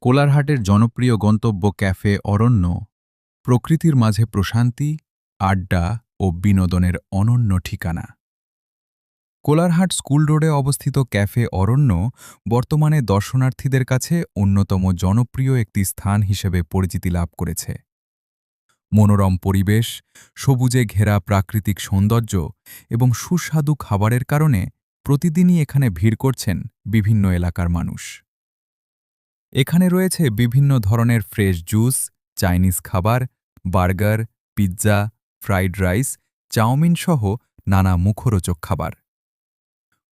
কোলারহাটের জনপ্রিয় গন্তব্য ক্যাফে অরণ্য প্রকৃতির মাঝে প্রশান্তি, আড্ডা ও বিনোদনের অনন্য ঠিকানা। কোলারহাট স্কুল রোডে অবস্থিত ক্যাফে অরণ্য বর্তমানে দর্শনার্থীদের কাছে অন্যতম জনপ্রিয় একটি স্থান হিসেবে পরিচিতি লাভ করেছে। মনোরম পরিবেশ, সবুজে ঘেরা প্রাকৃতিক সৌন্দর্য এবং সুস্বাদু খাবারের কারণে প্রতিদিনই এখানে ভিড় করছেন বিভিন্ন এলাকার মানুষ। এখানে রয়েছে বিভিন্ন ধরনের ফ্রেশ জুস, চাইনিজ খাবার, burger, pizza, fried rice, chow mein সহ নানা মুখরোচক খাবার।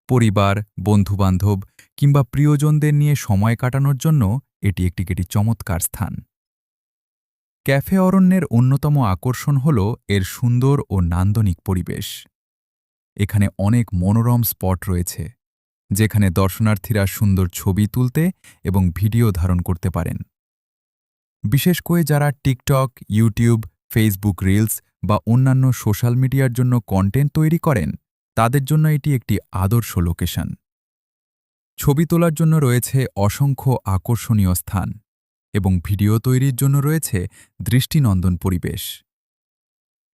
পরিবার, বন্ধুবান্ধব কিংবা প্রিয়জনদের নিয়ে সময় কাটানোর জন্য এটি একটি চমৎকার স্থান। ক্যাফে অরণ্যের অন্যতম আকর্ষণ হল এর সুন্দর ও নান্দনিক পরিবেশ। এখানে অনেক মনোরম স্পট রয়েছে, যেখানে দর্শনার্থীরা সুন্দর ছবি তুলতে এবং ভিডিও ধারণ করতে পারেন। বিশেষ করে যারা টিকটক, ইউটিউব, ফেসবুক রিলস বা অন্যান্য সোশ্যাল মিডিয়ার জন্য কন্টেন্ট তৈরি করেন, তাদের জন্য এটি একটি আদর্শ লোকেশন। ছবি তোলার জন্য রয়েছে অসংখ্য আকর্ষণীয় স্থান এবং ভিডিও তৈরির জন্য রয়েছে দৃষ্টিনন্দন পরিবেশ।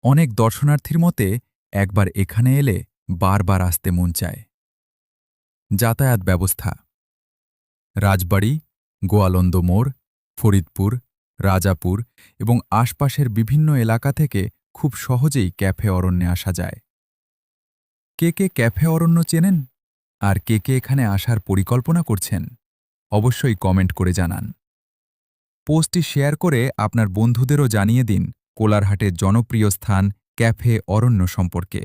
অনেক দর্শনার্থীর মতে একবার এখানে এলে বারবার আসতে মন চায়। যাতায়াত ব্যবস্থা: রাজবাড়ী, গোয়ালন্দ মোড়, ফরিদপুর, রাজাপুর এবং আশপাশের বিভিন্ন এলাকা থেকে খুব সহজেই ক্যাফে অরণ্যে আসা যায়। কে ক্যাফে অরণ্য চেনেন? আর কে এখানে আসার পরিকল্পনা করছেন? অবশ্যই কমেন্ট করে জানান। পোস্টটি শেয়ার করে আপনার বন্ধুদেরও জানিয়ে দিন কোলারহাটের জনপ্রিয় স্থান ক্যাফে অরণ্য সম্পর্কে।